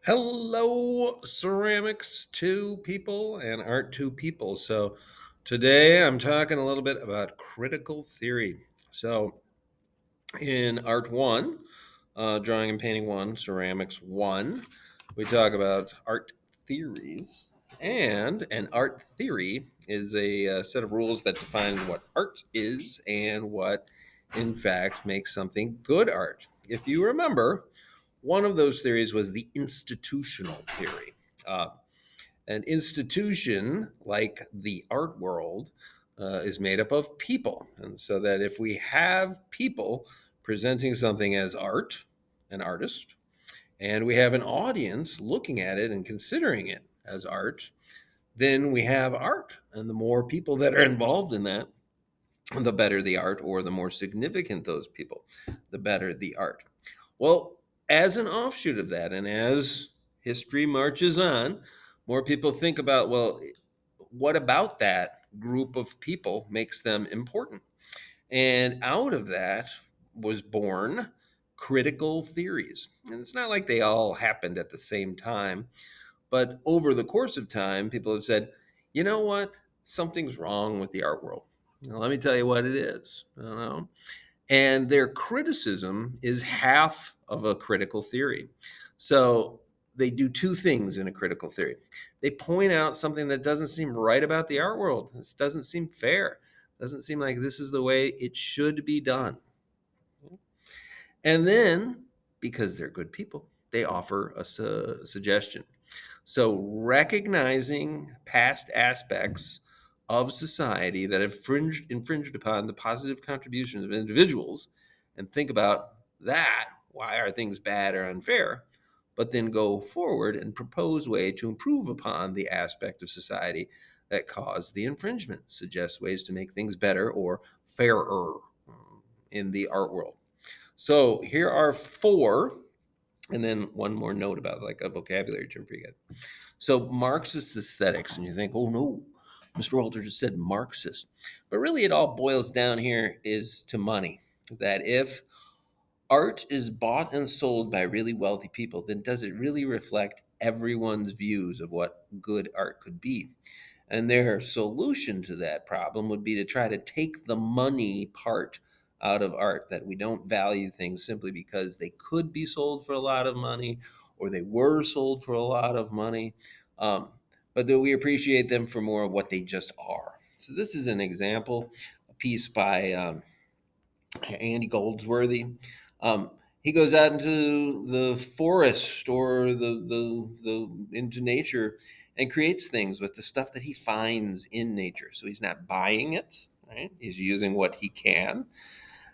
Hello, ceramics to people and art to people. So, today I'm talking a little bit about critical theory. So, in Art 1, Drawing and Painting 1, Ceramics 1, we talk about art theories. And an art theory is a set of rules that define what art is and what, in fact, makes something good art. If you remember, one of those theories was the institutional theory. Uh, an institution, like the art world, is made up of people. And so that if we have people presenting something as art, an artist, and we have an audience looking at it and considering it as art, then we have art. And the more people that are involved in that, the better the art, or the more significant those people, the better the art. Well, as an offshoot of that, and as history marches on, more people think about, well, what about that group of people makes them important? And out of that was born critical theories. And it's not like they all happened at the same time, but over the course of time, people have said, you know what? Something's wrong with the art world. Now, let me tell you what it is. You know? And their criticism is half of a critical theory. So they do two things in a critical theory. They point out something that doesn't seem right about the art world. This doesn't seem fair. Doesn't seem like this is the way it should be done. And then, because they're good people, they offer a suggestion. So, recognizing past aspects of society that have infringed upon the positive contributions of individuals, and think about that. Why are things bad or unfair? But then go forward and propose way to improve upon the aspect of society that caused the infringement. Suggest ways to make things better or fairer in the art world. So here are four, and then one more note about like a vocabulary term for you guys. So Marxist aesthetics, and you think, oh no, Mr. Walter just said Marxist. But really it all boils down here is to money. That if art is bought and sold by really wealthy people, then does it really reflect everyone's views of what good art could be? And their solution to that problem would be to try to take the money part out of art, that we don't value things simply because they could be sold for a lot of money or they were sold for a lot of money, um, but that we appreciate them for more of what they just are. So, this is an example, a piece by Andy Goldsworthy. He goes out into the forest or the into nature and creates things with the stuff that he finds in nature. So he's not buying it, right? He's using what he can,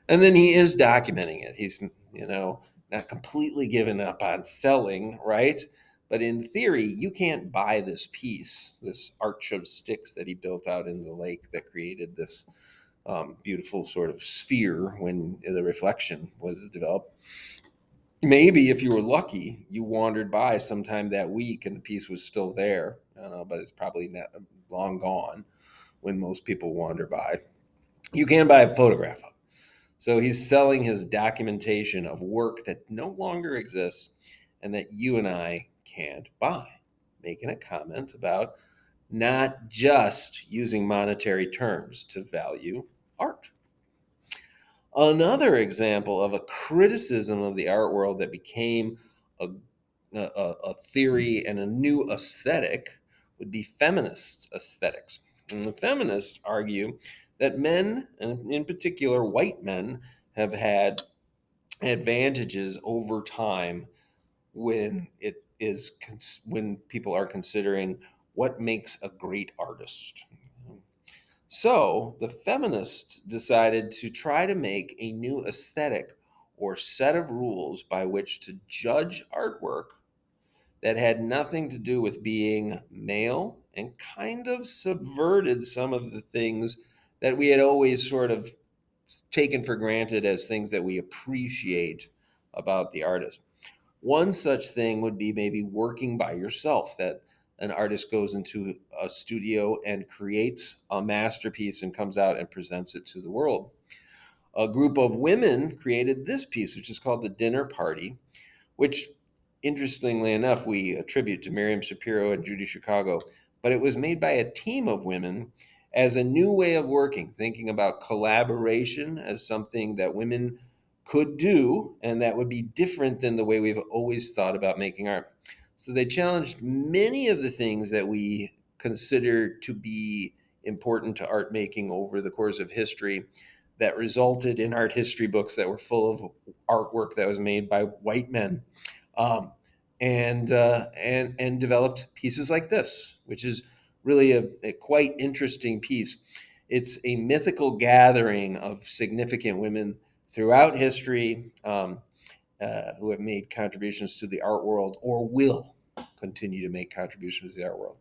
and then he is documenting it. He's not completely given up on selling, right? But in theory, you can't buy this piece, this arch of sticks that he built out in the lake that created this beautiful sort of sphere when the reflection was developed. Maybe if you were lucky, you wandered by sometime that week and the piece was still there. I don't know, but it's probably not long gone when most people wander by. You can buy a photograph of it. So he's selling his documentation of work that no longer exists and that you and I can't buy, making a comment about not just using monetary terms to value art. Another example of a criticism of the art world that became a, a theory and a new aesthetic would be feminist aesthetics. And the feminists argue that men, and in particular white men, have had advantages over time when when people are considering what makes a great artist. So the feminists decided to try to make a new aesthetic or set of rules by which to judge artwork that had nothing to do with being male, and kind of subverted some of the things that we had always sort of taken for granted as things that we appreciate about the artist. One such thing would be maybe working by yourself, that an artist goes into a studio and creates a masterpiece and comes out and presents it to the world. A group of women created this piece, which is called The Dinner Party, which interestingly enough, we attribute to Miriam Shapiro and Judy Chicago, but it was made by a team of women as a new way of working, thinking about collaboration as something that women could do and that would be different than the way we've always thought about making art. So they challenged many of the things that we consider to be important to art making over the course of history that resulted in art history books that were full of artwork that was made by white men, um, and developed pieces like this, which is really a quite interesting piece. It's a mythical gathering of significant women throughout history, who have made contributions to the art world or will continue to make contributions to the art world.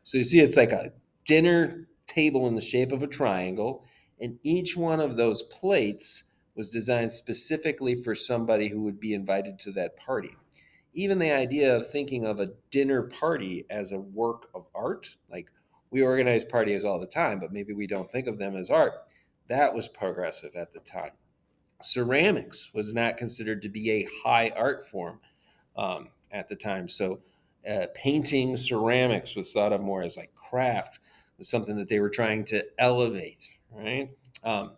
So you see, it's like a dinner table in the shape of a triangle, and each one of those plates was designed specifically for somebody who would be invited to that party. Even the idea of thinking of a dinner party as a work of art, like we organize parties all the time, but maybe we don't think of them as art, that was progressive at the time. Ceramics was not considered to be a high art form at the time. So, painting ceramics was thought of more as like craft, was something that they were trying to elevate, right? Um,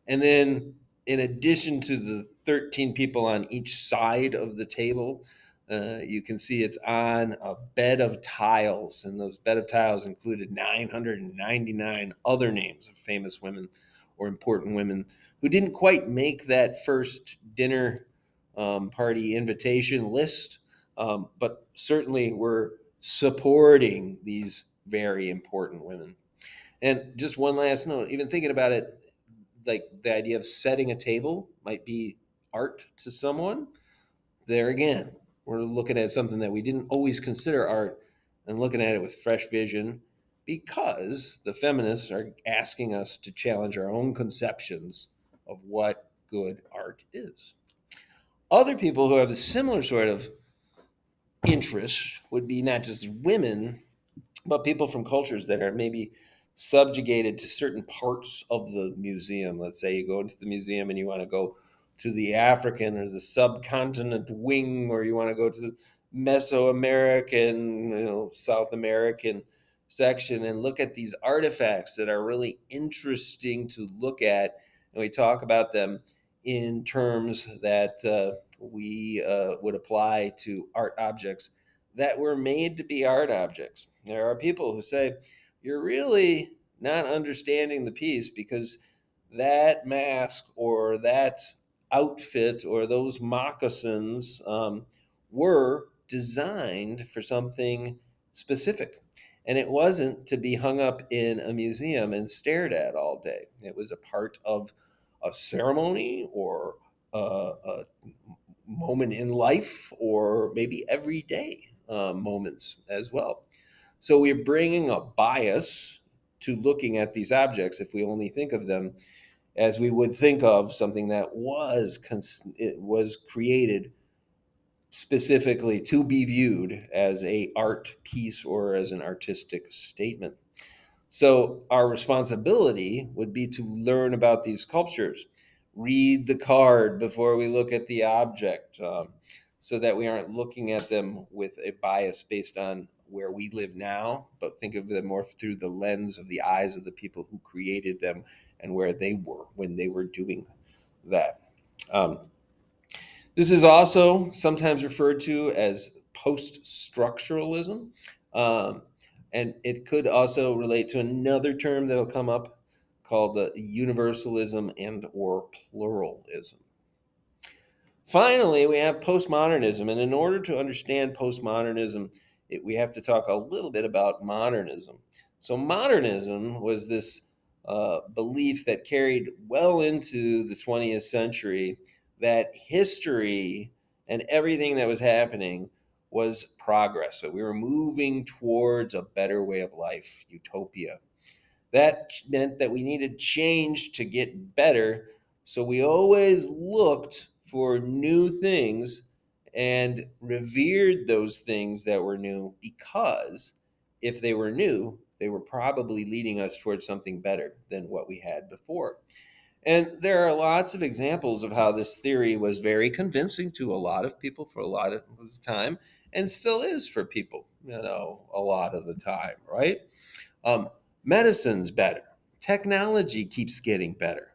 and then, in addition to the 13 people on each side of the table, you can see it's on a bed of tiles. And those bed of tiles included 999 other names of famous women or important women who didn't quite make that first dinner party invitation list, but certainly were supporting these very important women. And just one last note, even thinking about it, like the idea of setting a table might be art to someone. There again, we're looking at something that we didn't always consider art and looking at it with fresh vision because the feminists are asking us to challenge our own conceptions of what good art is. Other people who have a similar sort of interest would be not just women, but people from cultures that are maybe subjugated to certain parts of the museum. Let's say you go into the museum and you want to go to the African or the subcontinent wing, or you want to go to the Mesoamerican, South American section and look at these artifacts that are really interesting to look at. And we talk about them in terms that we would apply to art objects that were made to be art objects. There are people who say, you're really not understanding the piece because that mask or that outfit or those moccasins were designed for something specific. And it wasn't to be hung up in a museum and stared at all day. It was a part of a ceremony or a moment in life or maybe everyday moments as well. So we're bringing a bias to looking at these objects if we only think of them as we would think of something that it was created specifically to be viewed as a art piece or as an artistic statement. So our responsibility would be to learn about these sculptures, read the card before we look at the object, so that we aren't looking at them with a bias based on where we live now, but think of them more through the lens of the eyes of the people who created them and where they were when they were doing that. Um, this is also sometimes referred to as post structuralism. Um, and it could also relate to another term that'll come up called universalism and or pluralism. Finally, we have postmodernism. And in order to understand postmodernism, we have to talk a little bit about modernism. So, modernism was this belief that carried well into the 20th century that history and everything that was happening was progress. So, we were moving towards a better way of life, utopia. That meant that we needed change to get better. So we always looked for new things and revered those things that were new because if they were new, they were probably leading us towards something better than what we had before. And there are lots of examples of how this theory was very convincing to a lot of people for a lot of the time, and still is for people, a lot of the time, right? Um, Medicine's better. Technology keeps getting better.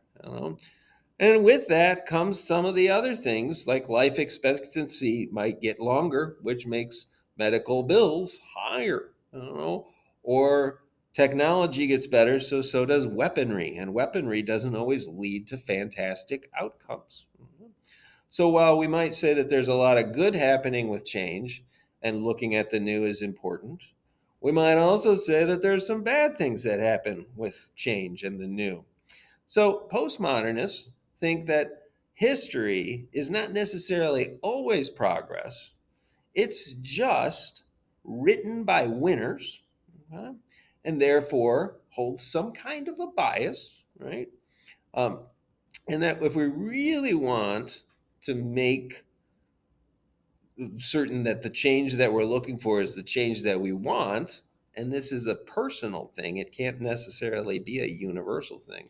And with that comes some of the other things, like life expectancy might get longer, which makes medical bills higher. Or technology gets better, so does weaponry, and weaponry doesn't always lead to fantastic outcomes. So while we might say that there's a lot of good happening with change, and looking at the new is important, we might also say that there's some bad things that happen with change and the new. So postmodernists think that history is not necessarily always progress, it's just written by winners, okay, and therefore holds some kind of a bias, right? Um, and that if we really want to make certain that the change that we're looking for is the change that we want, and this is a personal thing, it can't necessarily be a universal thing,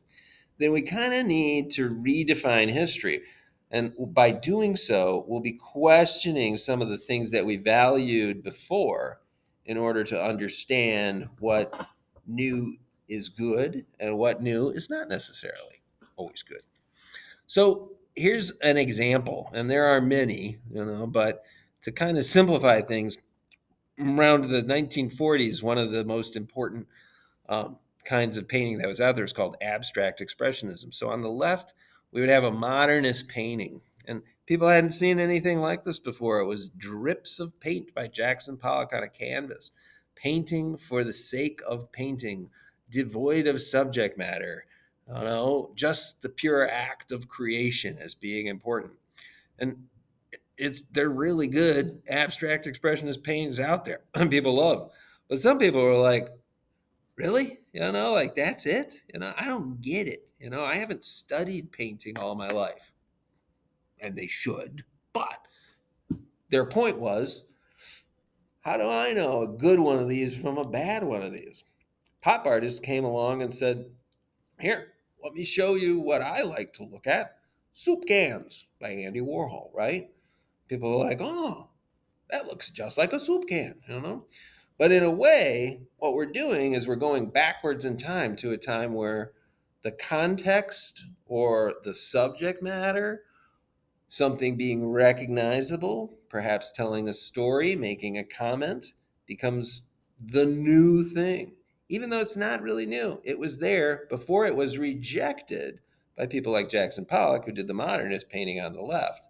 then we kind of need to redefine history. And by doing so, we'll be questioning some of the things that we valued before in order to understand what new is good and what new is not necessarily always good. So here's an example, and there are many, but to kind of simplify things, around the 1940s, one of the most important um, kinds of painting that was out there is called abstract expressionism. So on the left, we would have a modernist painting, and people hadn't seen anything like this before. It was drips of paint by Jackson Pollock on a canvas, painting for the sake of painting, devoid of subject matter. Just the pure act of creation as being important. And they're really good abstract expressionist paintings out there. People love. But some people are like, really? Like that's it? I don't get it. I haven't studied painting all my life. And they should. But their point was, how do I know a good one of these from a bad one of these? Pop artists came along and said, here, let me show you what I like to look at. Soup Cans by Andy Warhol, right? People are like, oh, that looks just like a soup can. But in a way, what we're doing is we're going backwards in time to a time where the context or the subject matter, something being recognizable, perhaps telling a story, making a comment, becomes the new thing. Even though it's not really new, it was there before it was rejected by people like Jackson Pollock, who did the modernist painting on the left.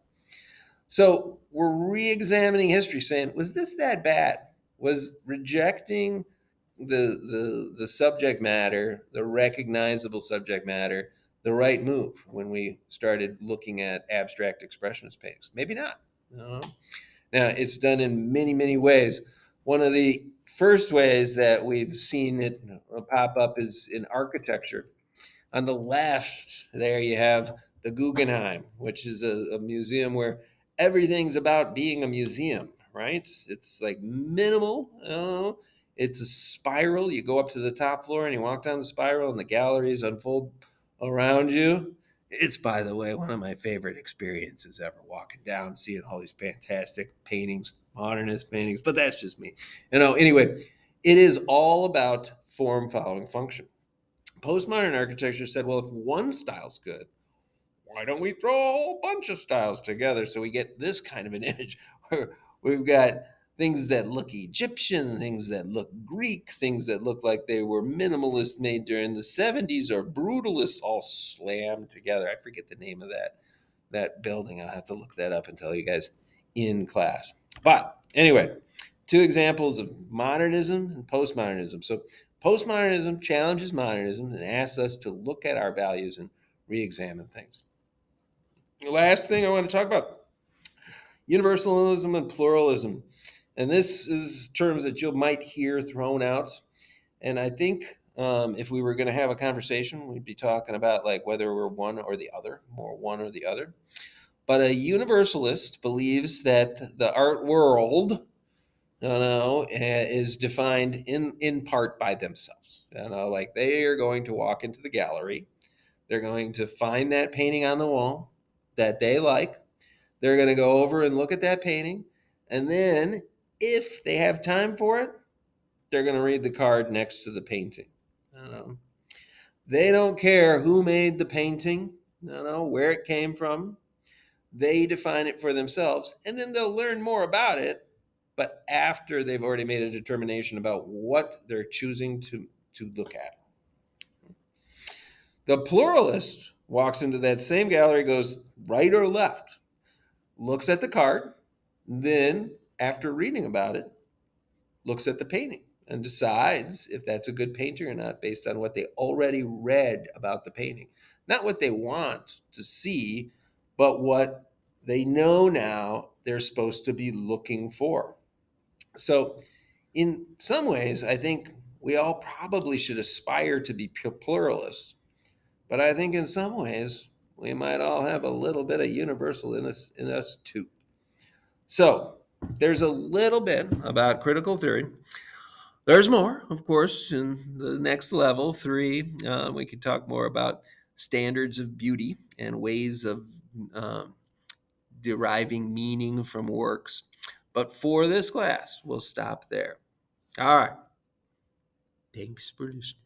So we're re-examining history, saying, was this that bad? Was rejecting the subject matter, the recognizable subject matter, the right move when we started looking at abstract expressionist paintings? Maybe not. Now it's done in many, many ways. One of the first ways that we've seen it pop up is in architecture. On the left, there you have the Guggenheim, which is a museum where everything's about being a museum, right? It's like minimal. It's a spiral. You go up to the top floor and you walk down the spiral, and the galleries unfold around you. It's, by the way, one of my favorite experiences ever, walking down, seeing all these fantastic paintings, modernist paintings, but that's just me. Anyway, it is all about form following function. Postmodern architecture said, well, if one style's good, why don't we throw a whole bunch of styles together so we get this kind of an image where we've got things that look Egyptian, things that look Greek, things that look like they were minimalist made during the 70s or brutalist all slammed together. I forget the name of that building. I'll have to look that up and tell you guys in class. But anyway, two examples of modernism and postmodernism. So postmodernism challenges modernism and asks us to look at our values and re-examine things. The last thing I want to talk about, universalism and pluralism. And this is terms that you might hear thrown out. And I think if we were going to have a conversation, we'd be talking about like whether we're one or the other, more one or the other. But a universalist believes that the art world, is defined in part by themselves. Like they are going to walk into the gallery. They're going to find that painting on the wall that they like. They're going to go over and look at that painting. And then, if they have time for it, they're going to read the card next to the painting. They don't care who made the painting, where it came from. They define it for themselves, and then they'll learn more about it, but after they've already made a determination about what they're choosing to look at. The pluralist walks into that same gallery, goes right or left, looks at the card, then, after reading about it, looks at the painting and decides if that's a good painting or not based on what they already read about the painting. Not what they want to see, but what they know now they're supposed to be looking for. So, in some ways, I think we all probably should aspire to be pluralists, but I think in some ways we might all have a little bit of universal in us too. So, there's a little bit about critical theory. There's more, of course, in the next level, 3. We could talk more about standards of beauty and ways of um, deriving meaning from works. But for this class, we'll stop there. All right. Thanks for listening.